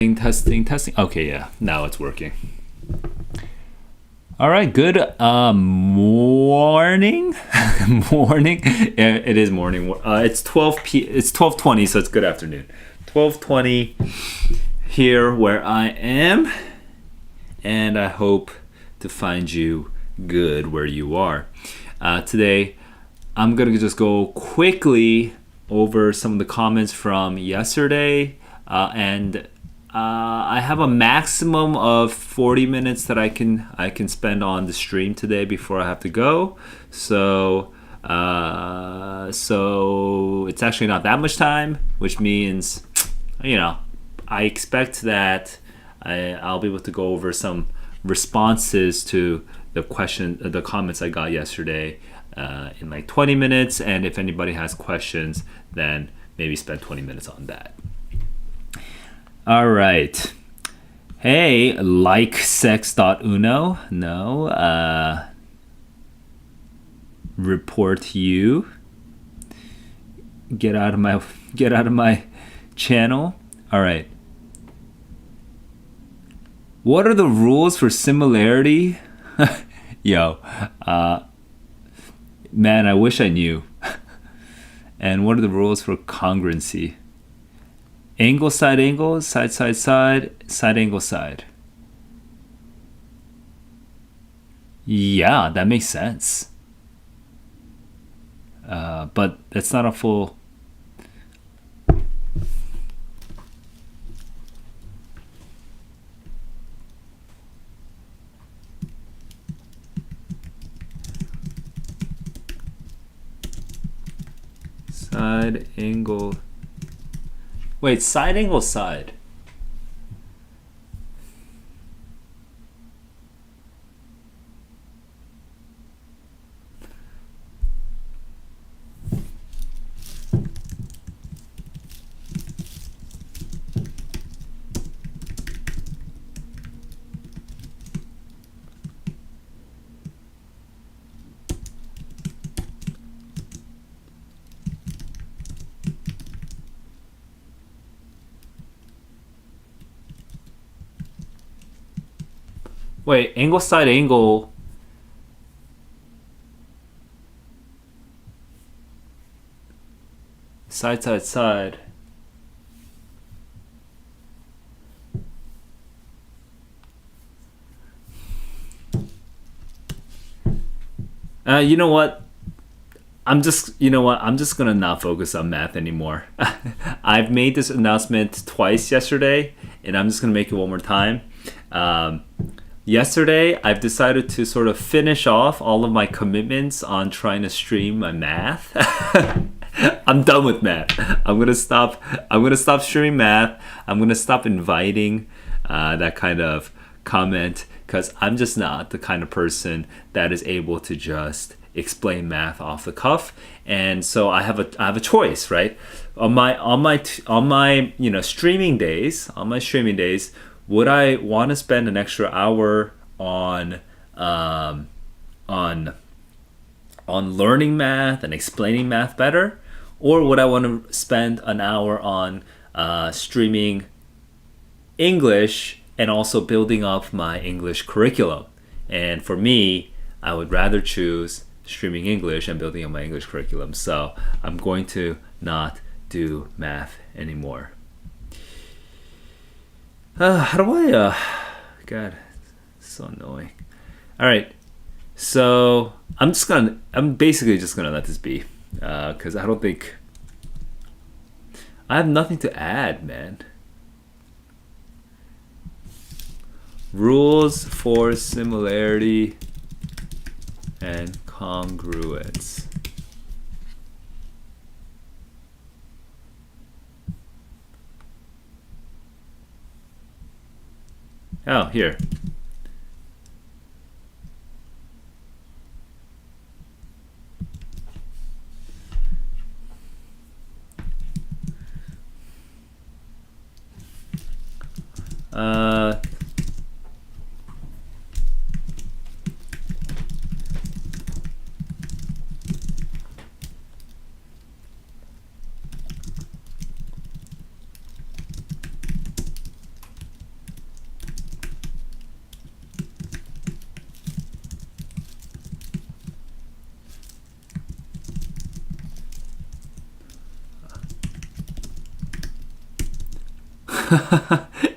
Testing, testing. Okay, yeah, now it's working. All right, good morning. Morning. Yeah, it is morning. It's 12:20, so it's good afternoon. 12:20 here where I am, and I hope to find you good where you are. Today, I'm gonna just go quickly over some of the comments from yesterday, and I have a maximum of 40 minutes that I can spend on the stream today before I have to go. So it's actually not that much time, which means, I expect that I'll be able to go over some responses to the comments I got yesterday in like 20 minutes. And if anybody has questions, then maybe spend 20 minutes on that. All right. Hey, like sex.uno. No. Report you. Get out of my channel. All right. What are the rules for similarity? Yo, man, I wish I knew. And what are the rules for congruency? Angle, side, side, side angle, side. Yeah, that makes sense. But that's not a full... Side angle... Wait, side angle, side. Wait, angle, side, angle. Side, side, side. You know what? I'm just gonna not focus on math anymore. I've made this announcement twice yesterday, and I'm just gonna make it one more time. Yesterday, I've decided to sort of finish off all of my commitments on trying to stream my math. I'm done with math. I'm gonna stop streaming math. I'm gonna stop inviting that kind of comment, because I'm just not the kind of person that is able to just explain math off the cuff. And so I have a choice, right? On my streaming days, would I want to spend an extra hour on learning math and explaining math better, or would I want to spend an hour on streaming English and also building up my English curriculum? And for me, I would rather choose streaming English and building up my English curriculum. So I'm going to not do math anymore. How do I, God, it's so annoying. All right, so I'm basically just gonna let this be, because I don't think, I have nothing to add, man. Rules for similarity and congruence. Oh, here.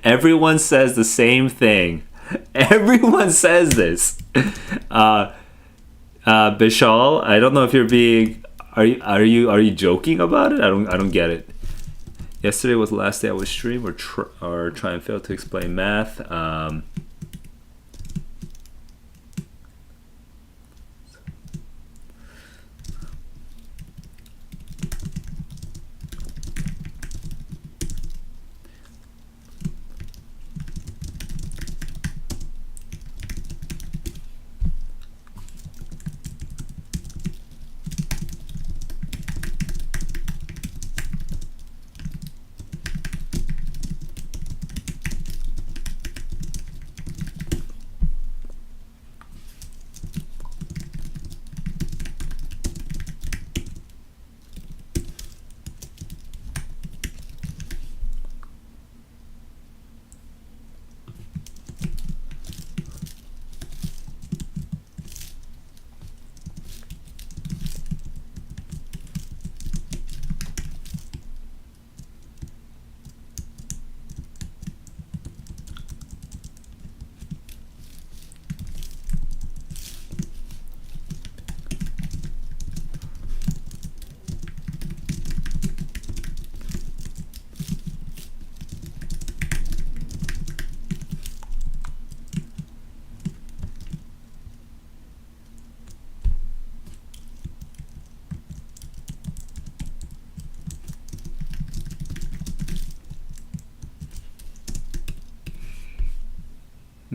Everyone says the same thing. Everyone says this. Bishal, I don't know if you're being. Are you joking about it? I don't get it. Yesterday was the last day I was stream or try and fail to explain math.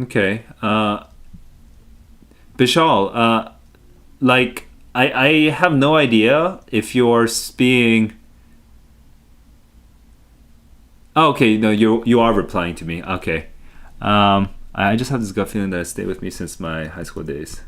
Okay. Bishal, like I have no idea if you're being. Oh, okay, no, you are replying to me. Okay. I just have this gut feeling that stayed with me since my high school days.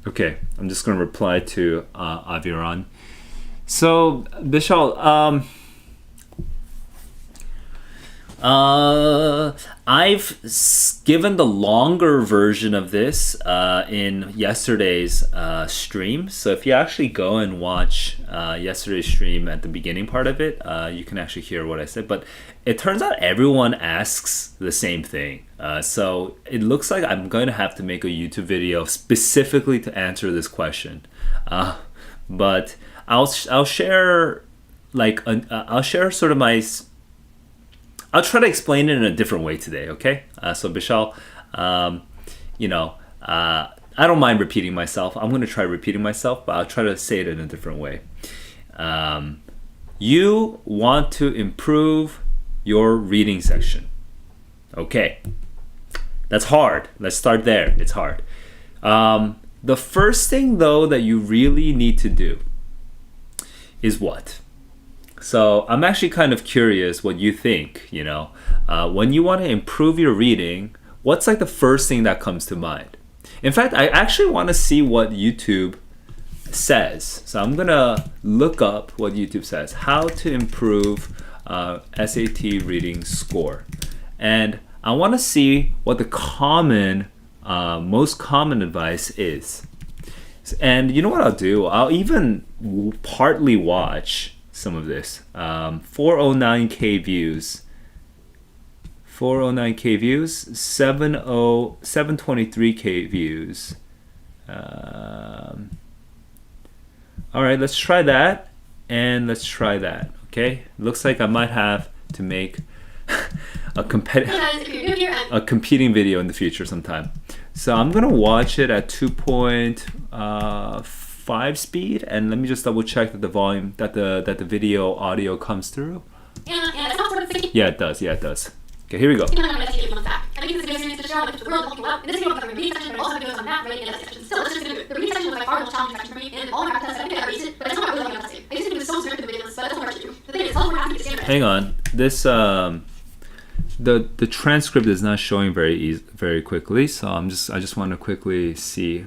Okay, I'm just going to reply to Aviran. So, Bishal, I've given the longer version of this in yesterday's stream. So if you actually go and watch yesterday's stream at the beginning part of it, you can actually hear what I said. But it turns out everyone asks the same thing. So it looks like I'm going to have to make a YouTube video specifically to answer this question. But I'll share I'll share sort of my. I'll try to explain it in a different way today, okay? So Bishal, I don't mind repeating myself. I'm going to try repeating myself, but I'll try to say it in a different way. You want to improve your reading section. Okay. That's hard. Let's start there. It's hard. The first thing, though, that you really need to do is what? So I'm actually kind of curious what you think, when you want to improve your reading, what's like the first thing that comes to mind? In fact, I actually want to see what YouTube says. So I'm going to look up what YouTube says. How to improve SAT reading score. And I want to see what the most common advice is. And you know what I'll do? I'll even partly watch some of this. 409k views. 409k views. 723k views. All right, let's try that. And let's try that. Okay? Looks like I might have to make a competing video in the future sometime. So I'm gonna watch it at 2.5 speed, and let me just double check that the volume, that the video audio comes through. Yeah, it does. Yeah, it does. Okay, here we go. Hang on. This the transcript is not showing very quickly, so I just want to quickly see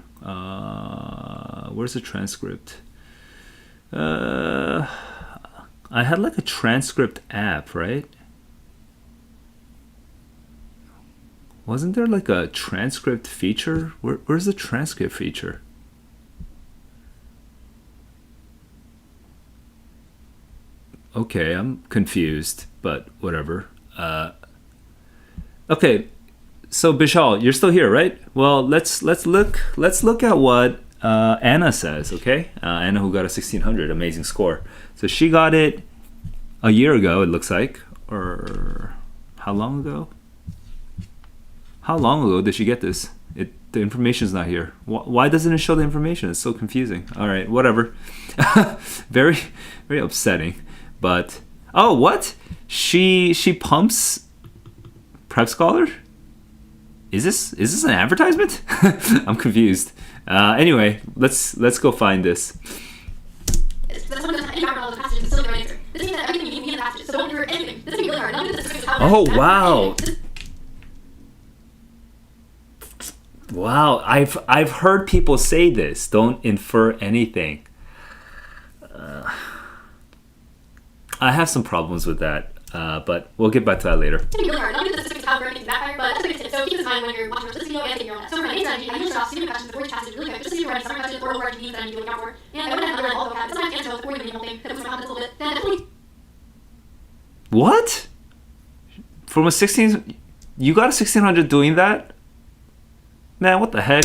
where's the transcript. I had like a transcript app, right? Wasn't there like a transcript feature? Where's the transcript feature? Okay, I'm confused, but whatever. Okay, so Bishal, you're still here, right? Well, let's look at what Anna says. Okay, Anna, who got a 1600, amazing score. So she got it a year ago. It looks like, or how long ago? How long ago did she get this? The information's not here. Why doesn't it show the information? It's so confusing. All right, whatever. Very, very upsetting. But oh, what? She pumps Prep Scholar? Is this an advertisement? I'm confused. Anyway, let's go find this. Oh wow. Wow, I've heard people say this. Don't infer anything. I have some problems with that, but we'll get back to that later. What? From a 16, you got a 1600 doing that? Man, what the heck?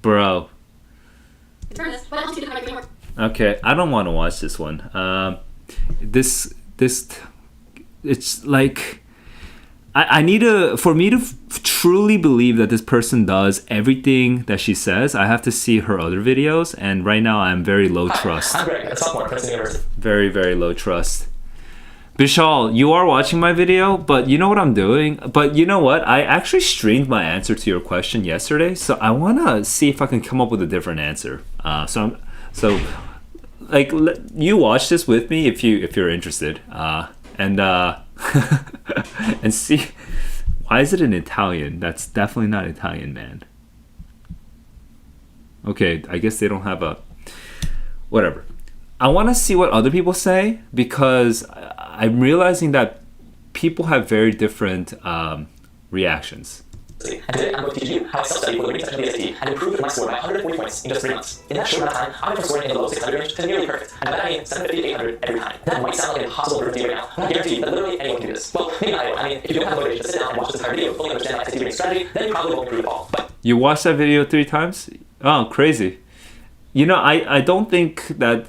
Bro. Okay, I don't want to watch this one. This it's like I need to, for me to truly believe that this person does everything that she says, I have to see her other videos, and right now I'm very low trust. I'm Greg, at Sophomore, Princeton University. Very, very low trust. Bishal, you are watching my video, but you know what I'm doing? But you know what? I actually streamed my answer to your question yesterday, so I want to see if I can come up with a different answer. So you watch this with me if you're interested, and see, why is it in Italian? That's definitely not Italian, man. Okay, I guess they don't have a whatever. I want to see what other people say, because I'm realizing that people have very different reactions. And today I'm going to teach you how I self-study for the reading section of the SAT and improved my score by 140 points in just 3 months. In that short amount of time, I went from scoring in the low 600 range to nearly perfect. And by that I mean 750 to 800 every time. That might sound like an impossible proof to you right now, but I guarantee you that literally anyone can do this. Well, maybe not anyone. I mean, if you don't have the motivation to sit down and watch this entire video, fully understand my SAT reading strategy, then you probably won't improve at all. But you watched that video 3 times? Oh, crazy. You know, I don't think that...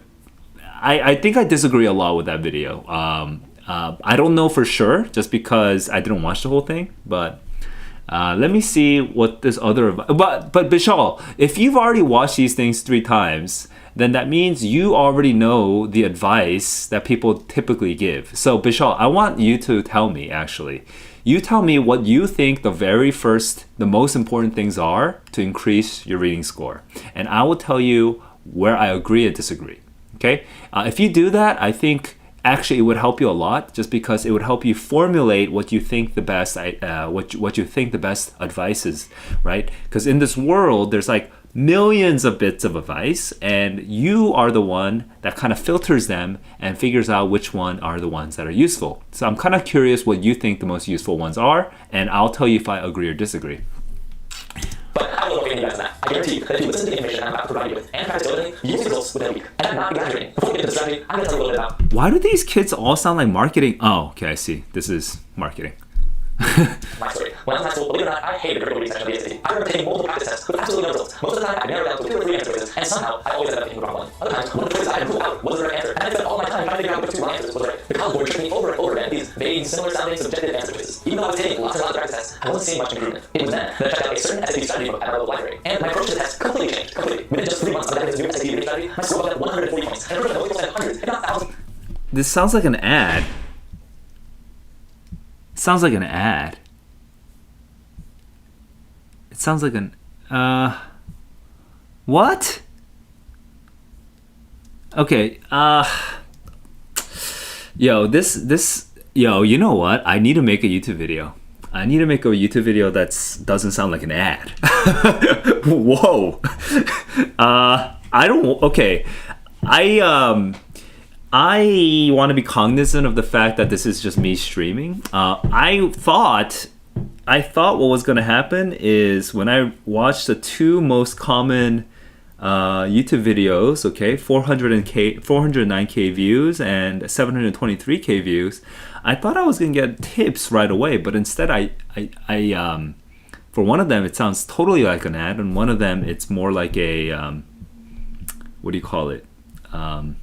I think I disagree a lot with that video. I don't know for sure, just because I didn't watch the whole thing, but... let me see what this other... But Bishal, if you've already watched these things 3 times, then that means you already know the advice that people typically give. So Bishal, I want you to tell me, actually. You tell me what you think the most important things are to increase your reading score. And I will tell you where I agree and disagree. Okay? If you do that, I think... Actually, it would help you a lot, just because it would help you formulate what you think the best what you think the best advice is, right? Because in this world, there's like millions of bits of advice, and you are the one that kind of filters them and figures out which one are the ones that are useful. So I'm kind of curious what you think the most useful ones are, and I'll tell you if I agree or disagree. But I will know anything better than that. I guarantee you that if you listen to the information I'm about to provide you with and practice diligently, you will see results within a week. And I'm not exaggerating. Before we get into the strategy, I'm going to tell you a little bit about... Why do these kids all sound like marketing? Oh, okay, I see. This is marketing. My story. When I was in high school, believe it or not, I hated the critical reading section of the SAT. I remember taking multiple practice tests with absolutely no results. Most of the time, I narrowed down to 2 or 3 answer choices, and somehow I always ended up picking the wrong one. Other times, one of the choices I had to rule out was the right answer, and I spent all my time trying to figure out which 2 of my answers was right. The college board tricked me over and over again these vague, similar-sounding, subjective answer choices. Even though I was taking lots and lots of practice tests, I wasn't seeing much improvement. It was then that I checked out a certain SAT strategy book at our local library, and my approach to the test completely changed. Completely. Within just 3 months of this new SAT reading strategy, my score was at 140 points, and improvement was at hundreds, if not thousands. This sounds like an ad. It sounds like an ad. It sounds like an... What? Okay, Yo, you know what? I need to make a YouTube video. I need to make a YouTube video that doesn't sound like an ad. Whoa. I don't. Okay. I want to be cognizant of the fact that this is just me streaming. I thought what was going to happen is when I watched the two most common YouTube videos, okay, 409K views and 723K views, I thought I was gonna get tips right away, but instead I for one of them it sounds totally like an ad, and one of them it's more like a what do you call it? And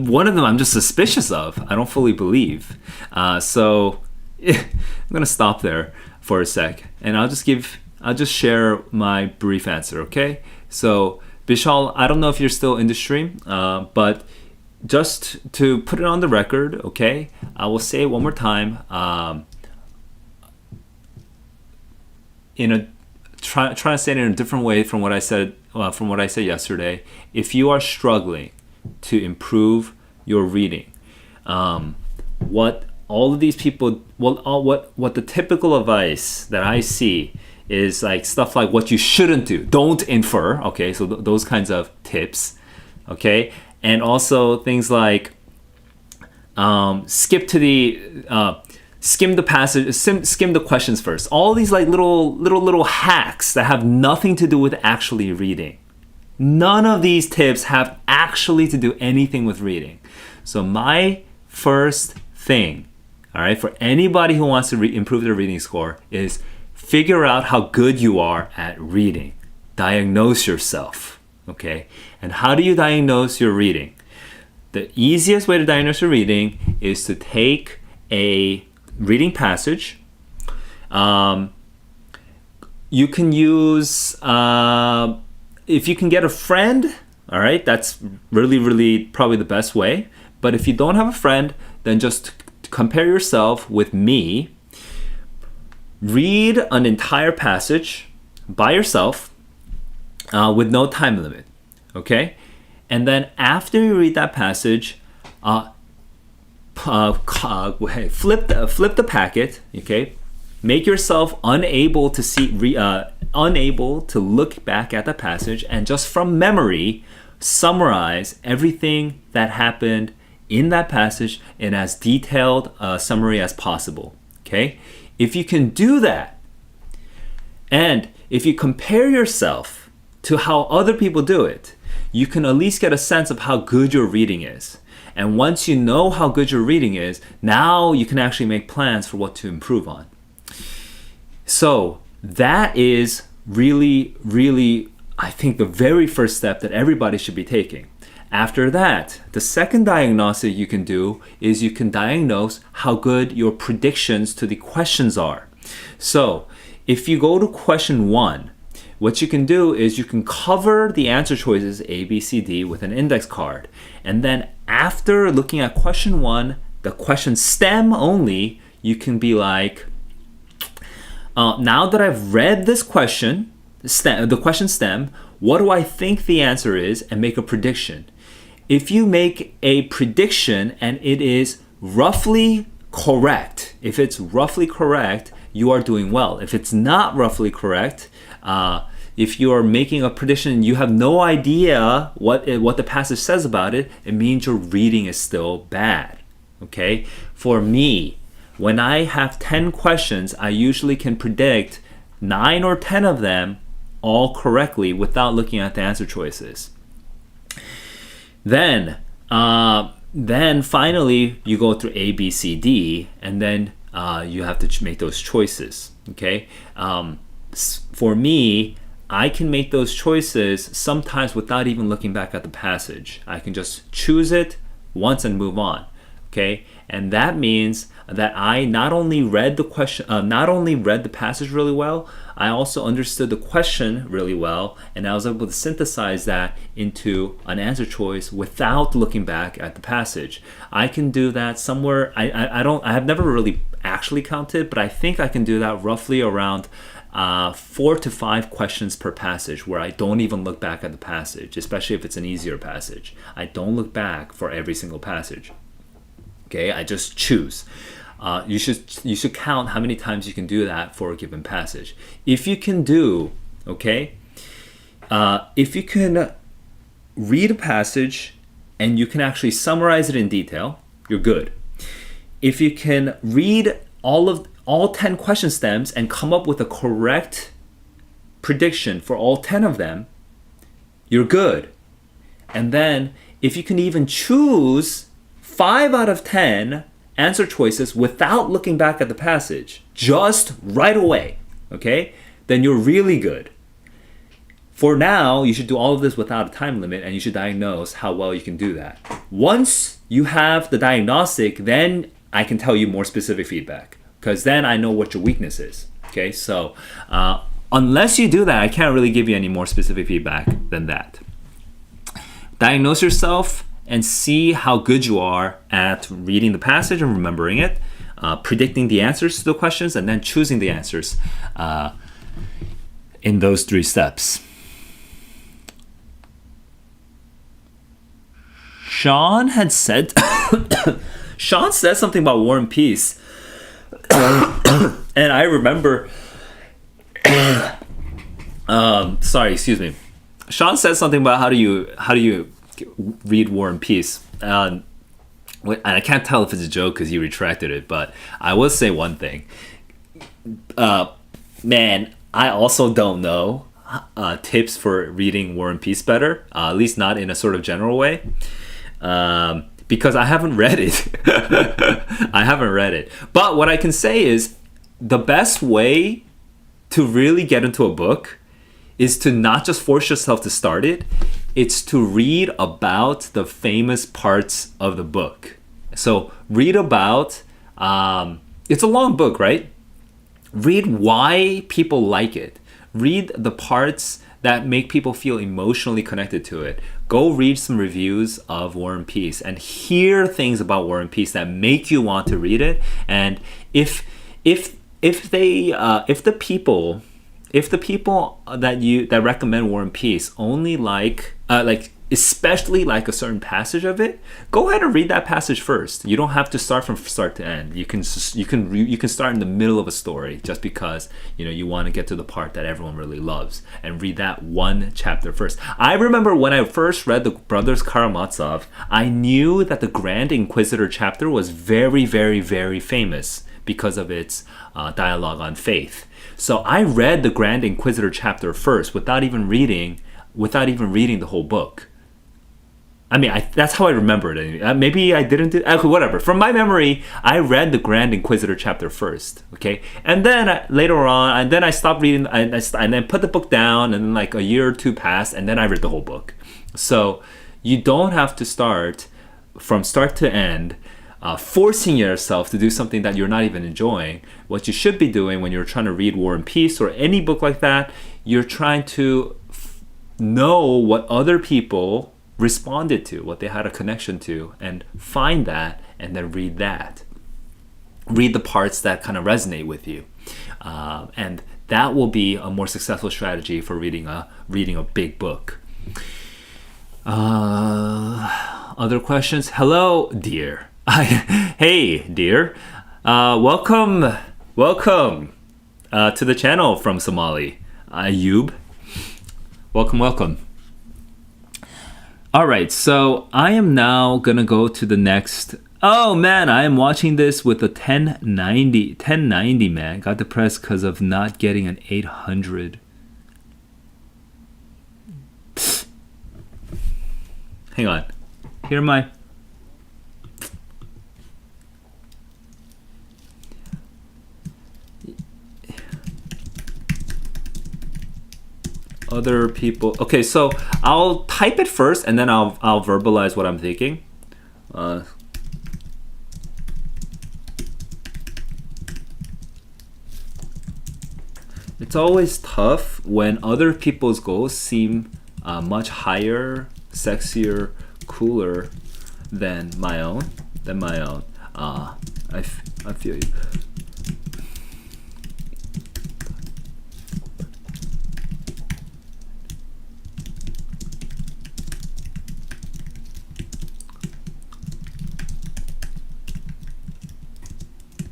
one of them I'm just suspicious of. I don't fully believe. So I'm gonna stop there for a sec, and I'll just share my brief answer, okay? So Bishal, I don't know if you're still in the stream, but just to put it on the record, okay, I will say it one more time. Try to say it in a different way from what I said yesterday. If you are struggling to improve your reading, what all of these people, what the typical advice that I see is like stuff like what you shouldn't do, don't infer, okay, so those kinds of tips, okay, and also things like skim the passage, skim the questions first. All these like little hacks that have nothing to do with actually reading. None of these tips have actually to do anything with reading. So my first thing, all right, for anybody who wants to improve their reading score is figure out how good you are at reading. Diagnose yourself, okay? And how do you diagnose your reading? The easiest way to diagnose your reading is to take a reading passage. You can use, if you can get a friend, all right, that's really probably the best way. But if you don't have a friend, then just compare yourself with me. Read an entire passage by yourself with no time limit, okay? And then after you read that passage, flip the packet, okay? Make yourself unable to look back at the passage, and just from memory, summarize everything that happened in that passage in as detailed a summary as possible, okay? If you can do that, and if you compare yourself to how other people do it, you can at least get a sense of how good your reading is. And once you know how good your reading is, now you can actually make plans for what to improve on. So that is really, I think, the very first step that everybody should be taking. After that, the second diagnosis you can do is you can diagnose how good your predictions to the questions are. So if you go to question 1, what you can do is you can cover the answer choices A, B, C, D with an index card. And then after looking at question 1, the question stem only, you can be like, now that I've read this question, the question stem, what do I think the answer is, and make a prediction. If you make a prediction and it is roughly correct, if it's roughly correct, you are doing well. If it's not roughly correct, if you are making a prediction and you have no idea what the passage says about it, it means your reading is still bad. Okay? For me, when I have 10 questions, I usually can predict 9 or 10 of them all correctly without looking at the answer choices. Then finally you go through A, B, C, D, and then you have to make those choices. Okay? For me, I can make those choices sometimes without even looking back at the passage. I can just choose it once and move on. Okay? And that means that I not only read the passage really well, I also understood the question really well, and I was able to synthesize that into an answer choice without looking back at the passage. I can do that somewhere. I have never really actually counted, but I think I can do that roughly around 4 to 5 questions per passage where I don't even look back at the passage, especially if it's an easier passage. I don't look back for every single passage. Okay, I just choose. You should count how many times you can do that for a given passage. If you can do, if you can read a passage and you can actually summarize it in detail, you're good. If you can read all 10 question stems and come up with a correct prediction for all 10 of them, you're good. And then if you can even choose 5 out of 10 answer choices without looking back at the passage, just right away, okay, then you're really good. For now, you should do all of this without a time limit, and you should diagnose how well you can do that. Once you have the diagnostic, then I can tell you more specific feedback, because then I know what your weakness is. Okay, so unless you do that, I can't really give you any more specific feedback than that. Diagnose yourself and see how good you are at reading the passage and remembering it, predicting the answers to the questions, and then choosing the answers in those 3 steps. Sean said something about War and Peace. And I remember excuse me. Sean said something about how do you read War and Peace. And I can't tell if it's a joke because he retracted it, but I will say one thing. Man, I also don't know tips for reading War and Peace better, at least not in a sort of general way. Because I haven't read it. But what I can say is the best way to really get into a book is to not just force yourself to start it. It's to read about the famous parts of the book. So read about, it's a long book, right? Read why people like it. Read the parts that make people feel emotionally connected to it. Go read some reviews of War and Peace and hear things about War and Peace that make you want to read it. And if the people that recommend War and Peace only like especially like a certain passage of it, go ahead and read that passage first. You don't have to start from start to end. You can start in the middle of a story just because you want to get to the part that everyone really loves and read that one chapter first. I remember when I first read the Brothers Karamazov, I knew that the Grand Inquisitor chapter was very, very, very famous because of its dialogue on faith. So I read the Grand Inquisitor chapter first without even reading the whole book. I mean, that's how I remember it. Maybe I didn't do whatever. From my memory, I read the Grand Inquisitor chapter first, okay? And then later on, and then I stopped reading, and then put the book down, and then like a year or 2 passed, and then I read the whole book. So you don't have to start from start to end, forcing yourself to do something that you're not even enjoying. What you should be doing when you're trying to read War and Peace or any book like that, you're trying to know what other people responded to, what they had a connection to, and find that, and then read that. Read the parts that kind of resonate with you, and that will be a more successful strategy for reading a big book. Other questions? Hello, dear. Hey, dear. Welcome to the channel from Somali. Ayub. Welcome. All right, so I am now gonna go to the next. Oh man, I am watching this with a 1090, man. Got depressed because of not getting an 800. Hang on. Here are my. Other people. Okay, so I'll type it first and then I'll verbalize what I'm thinking. It's always tough when other people's goals seem much higher, sexier, cooler than my own. I feel you.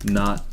not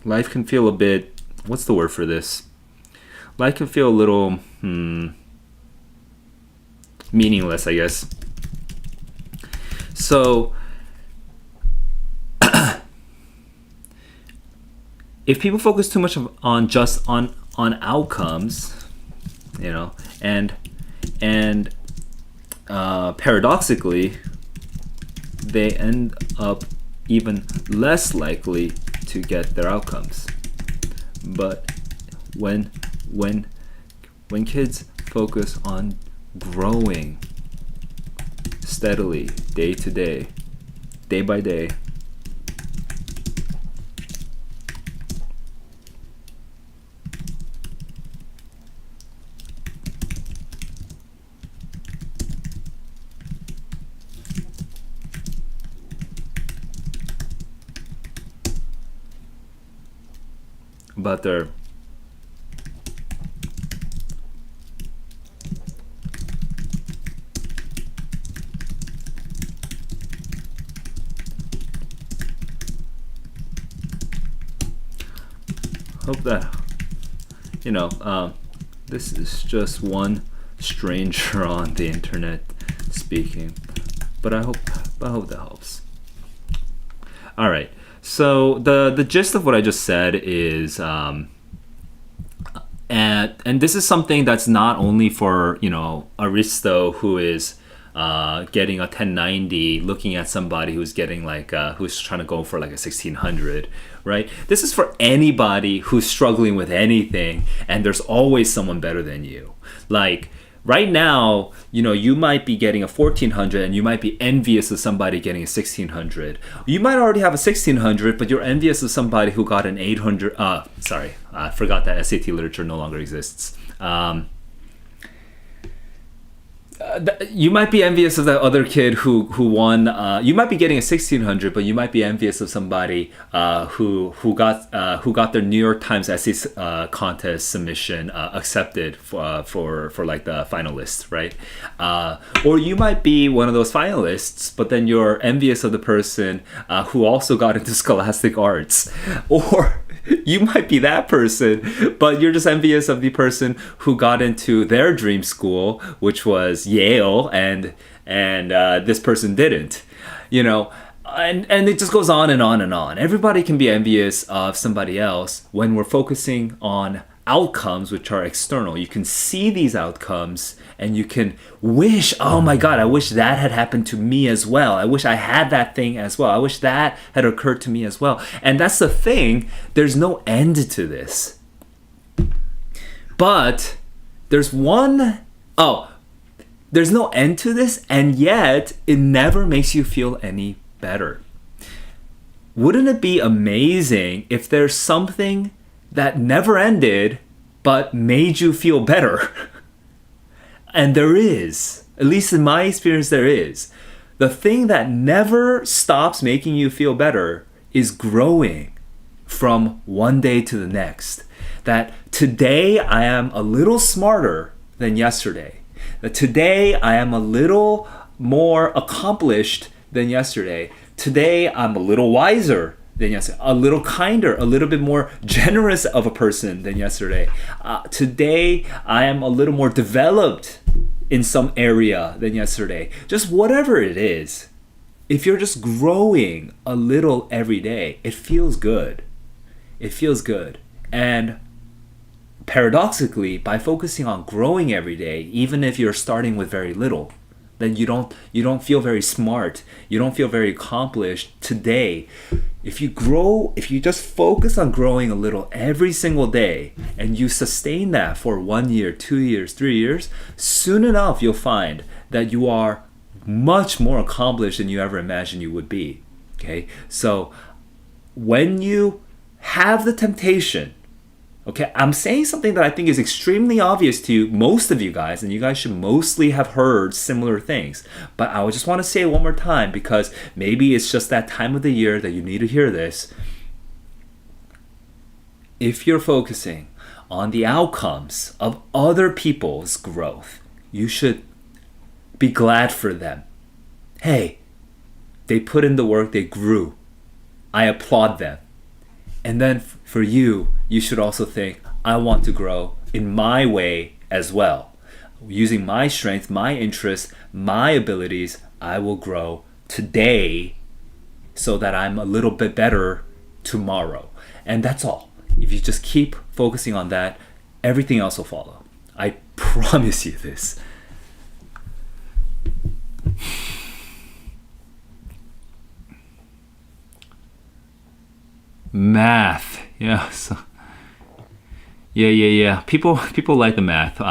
life can feel a bit, what's the word for this? Life can feel a little meaningless, I guess. So if people focus too much on just on outcomes, you know, and paradoxically, they end up even less likely to get their outcomes. But when kids focus on growing steadily, day to day, day by day, about their hope that, you know, this is just one stranger on the internet speaking, but I hope that helps. All right. So the gist of what I just said is, and this is something that's not only for, you know, Aristo, who is getting a 1090, looking at somebody who's getting like who's trying to go for like a 1600, right? This is for anybody who's struggling with anything, and there's always someone better than you. Like right now, you know, you might be getting a 1400 and you might be envious of somebody getting a 1600. You might already have a 1600, but you're envious of somebody who got an 800. Sorry, I forgot that SAT literature no longer exists. You might be envious of that other kid who won. You might be getting a 1600, but you might be envious of somebody who got their New York Times essay contest submission accepted for like the finalists, right? Or you might be one of those finalists, but then you're envious of the person who also got into scholastic arts, or you might be that person, but you're just envious of the person who got into their dream school, which was Yale, and this person didn't, you know, and it just goes on and on and on. Everybody can be envious of somebody else when we're focusing on outcomes which are external. You can see these outcomes and you can wish, oh my God, I wish that had happened to me as well. I wish I had that thing as well. I wish that had occurred to me as well. And that's the thing, there's no end to this. But there's no end to this, and yet it never makes you feel any better. Wouldn't it be amazing if there's something that never ended but made you feel better? And there is, at least in my experience, there is. The thing that never stops making you feel better is growing from one day to the next. That today I am a little smarter than yesterday. That today I am a little more accomplished than yesterday. Today I'm a little wiser than yesterday, a little kinder, a little bit more generous of a person than yesterday. Today I am a little more developed in some area than yesterday. Just whatever it is, if you're just growing a little every day, it feels good. It feels good. And paradoxically, by focusing on growing every day, even if you're starting with very little, then you don't feel very smart, you don't feel very accomplished today. If you just focus on growing a little every single day, and you sustain that for 1 year, 2 years, 3 years, soon enough you'll find that you are much more accomplished than you ever imagined you would be. Okay, so when you have the temptation, okay, I'm saying something that I think is extremely obvious to you, most of you guys, and you guys should mostly have heard similar things. But I just want to say it one more time, because maybe it's just that time of the year that you need to hear this. If you're focusing on the outcomes of other people's growth, you should be glad for them. Hey, they put in the work, they grew. I applaud them. And then for you, you should also think, I want to grow in my way as well. Using my strength, my interests, my abilities, I will grow today so that I'm a little bit better tomorrow. And that's all. If you just keep focusing on that, everything else will follow. I promise you this. Math, yeah. So, yeah. People like the math.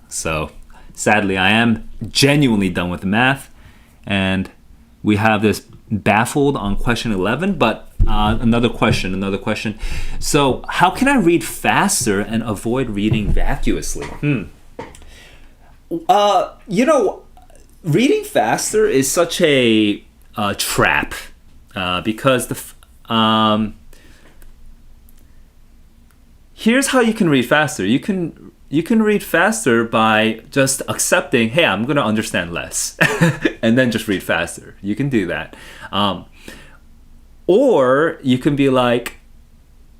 So sadly, I am genuinely done with the math, and we have this baffled on question 11. But another question. So, how can I read faster and avoid reading vacuously? Reading faster is such a trap because here's how you can read faster. You can read faster by just accepting, hey, I'm going to understand less, and then just read faster. You can do that. Or you can be like,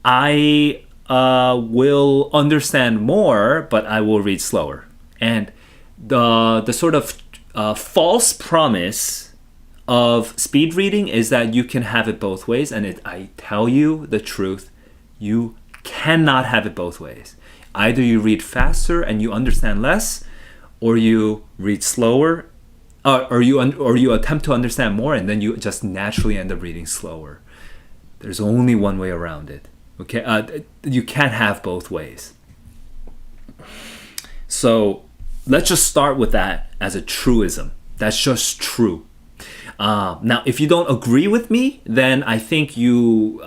I will understand more, but I will read slower. And the sort of false promise of speed reading is that you can have it both ways. And I tell you the truth, you cannot have it both ways. Either you read faster and you understand less, or you read slower, or you attempt to understand more, and then you just naturally end up reading slower. There's only one way around it. Okay, you can't have both ways. So let's just start with that as a truism. That's just true. Now, if you don't agree with me, then I think you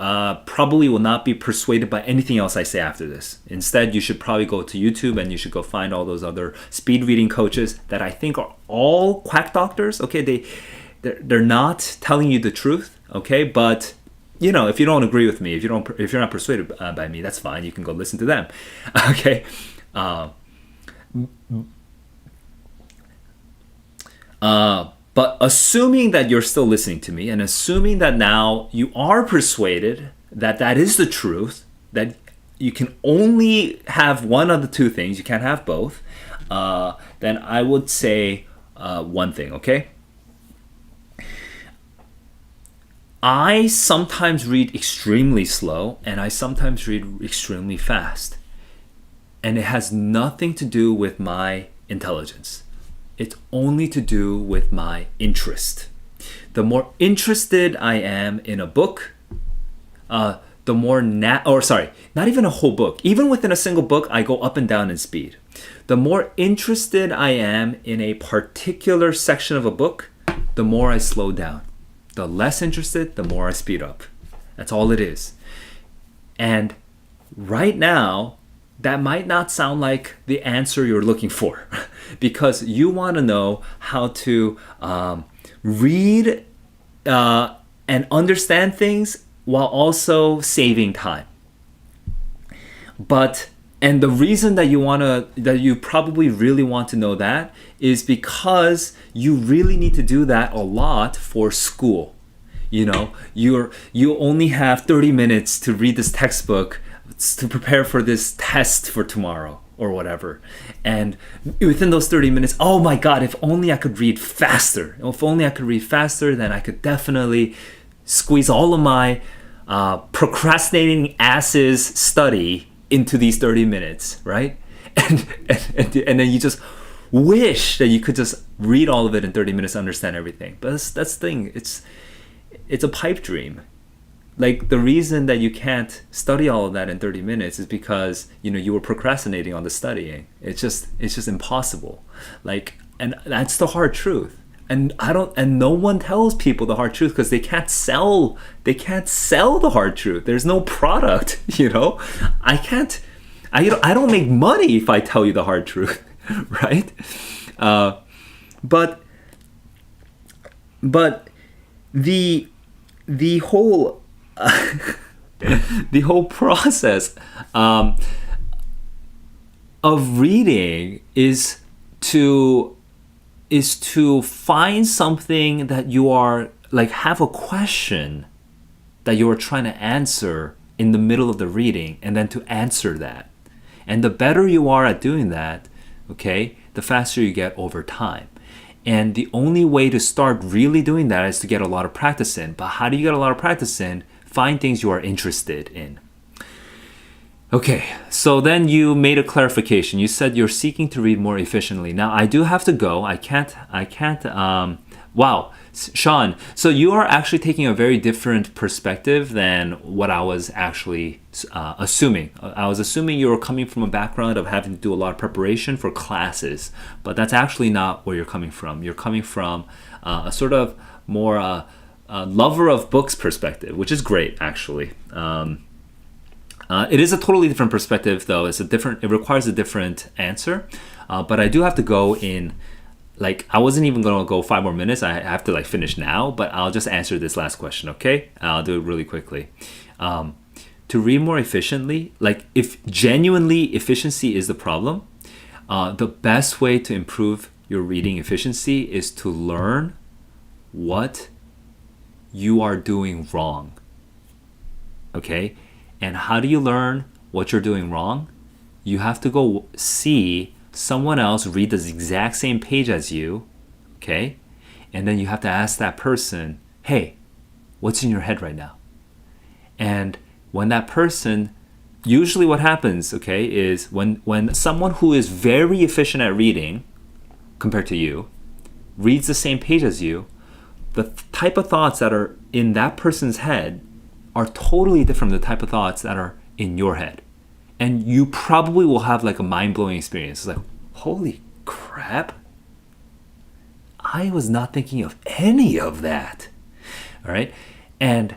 probably will not be persuaded by anything else I say after this. Instead, you should probably go to YouTube and you should go find all those other speed reading coaches that I think are all quack doctors. Okay, they're not telling you the truth. Okay, but if you don't agree with me, if you're not persuaded by me, that's fine. You can go listen to them. Okay. But assuming that you're still listening to me, and assuming that now you are persuaded that that is the truth, that you can only have one of the two things, you can't have both, then I would say one thing, okay? I sometimes read extremely slow, and I sometimes read extremely fast. And it has nothing to do with my intelligence. It's only to do with my interest. The more interested I am in a book, the more not even a whole book. Even within a single book, I go up and down in speed. The more interested I am in a particular section of a book, the more I slow down. The less interested, the more I speed up. That's all it is. And right now, that might not sound like the answer you're looking for, because you want to know how to read and understand things while also saving time. And the reason that you probably really want to know that is because you really need to do that a lot for school. You only have 30 minutes to read this textbook to prepare for this test for tomorrow or whatever. And within those 30 minutes, oh my God, if only I could read faster. If only I could read faster, then I could definitely squeeze all of my procrastinating asses study into these 30 minutes, right? And then you just wish that you could just read all of it in 30 minutes, understand everything. But that's the thing. It's a pipe dream. Like, the reason that you can't study all of that in 30 minutes is because, you were procrastinating on the studying. It's just impossible. Like, and that's the hard truth. And no one tells people the hard truth because they can't sell the hard truth. There's no product, I don't make money if I tell you the hard truth, right? But the whole the whole process of reading is to find something that you are like, have a question that you are trying to answer in the middle of the reading, and then to answer that. And the better you are at doing that, okay, the faster you get over time. And the only way to start really doing that is to get a lot of practice in. But how do you get a lot of practice in? Find things you are interested in. Okay, so then you made a clarification. You said you're seeking to read more efficiently. Now, I do have to go. I can't, wow, Sean, so you are actually taking a very different perspective than what I was actually assuming. I was assuming you were coming from a background of having to do a lot of preparation for classes, but that's actually not where you're coming from. You're coming from a sort of more lover of books perspective, which is great, actually. It is a totally different perspective, though. It requires a different answer. But I do have to go in, like, I wasn't even going to go 5 more minutes. I have to, like, finish now, but I'll just answer this last question, okay? I'll do it really quickly. To read more efficiently, like, if genuinely efficiency is the problem, the best way to improve your reading efficiency is to learn what you are doing wrong, okay? And how do you learn what you're doing wrong? You have to go see someone else read the exact same page as you, okay? And then you have to ask that person, hey, what's in your head right now? And when that person, usually what happens, okay, is when someone who is very efficient at reading, compared to you, reads the same page as you, the type of thoughts that are in that person's head are totally different from the type of thoughts that are in your head. And you probably will have like a mind-blowing experience. It's like, holy crap, I was not thinking of any of that. All right? And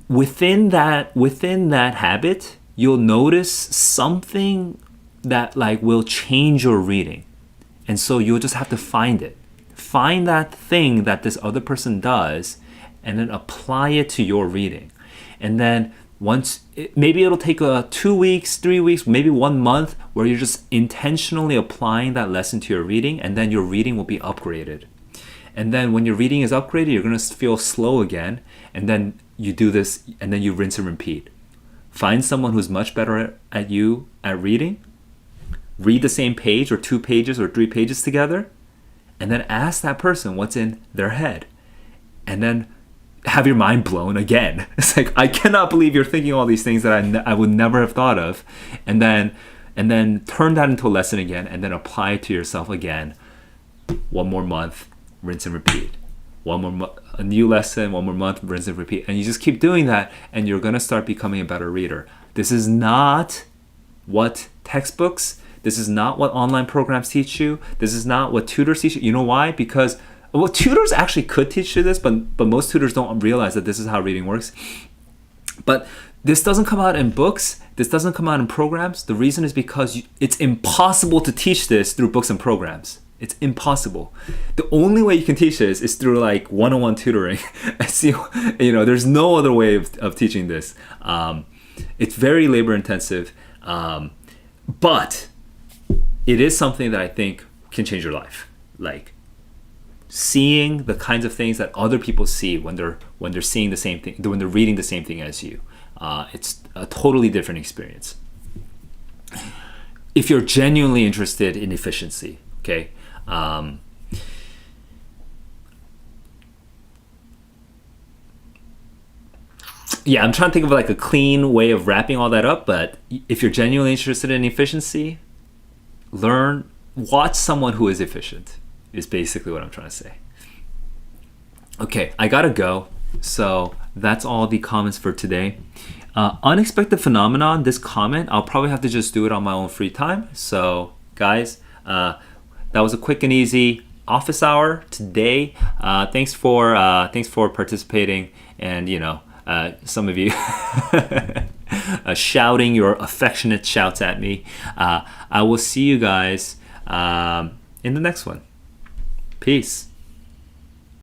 within that habit, you'll notice something that like will change your reading. And so you'll just have to find it. Find that thing that this other person does, and then apply it to your reading. And then maybe it'll take 2 weeks, 3 weeks, maybe 1 month, where you're just intentionally applying that lesson to your reading, and then your reading will be upgraded. And then when your reading is upgraded, you're going to feel slow again, and then you do this, and then you rinse and repeat. Find someone who's much better at you at reading, read the same page or 2 pages or 3 pages together, and then ask that person what's in their head. And then have your mind blown again. It's like, I cannot believe you're thinking all these things that I would never have thought of. And then turn that into a lesson again, and then apply it to yourself again. 1 more month, rinse and repeat. A new lesson, 1 more month, rinse and repeat. And you just keep doing that, and you're going to start becoming a better reader. This is not what textbooks, this is not what online programs teach you. This is not what tutors teach you. You know why? Because tutors actually could teach you this, but most tutors don't realize that this is how reading works. But this doesn't come out in books. This doesn't come out in programs. The reason is because it's impossible to teach this through books and programs. It's impossible. The only way you can teach this is through like one-on-one tutoring. There's no other way of teaching this. It's very labor intensive, but it is something that I think can change your life. Like, seeing the kinds of things that other people see when they're seeing the same thing, when they're reading the same thing as you. It's a totally different experience. If you're genuinely interested in efficiency, okay? Yeah, I'm trying to think of like a clean way of wrapping all that up, but if you're genuinely interested in efficiency, learn watch someone who is efficient is basically what I'm trying to say. Okay, I gotta go. So that's all the comments for today. Unexpected phenomenon, this comment, I'll probably have to just do it on my own free time. So guys, that was a quick and easy office hour today. Thanks for participating, and some of you shouting your affectionate shouts at me. I will see you guys in the next one. Peace.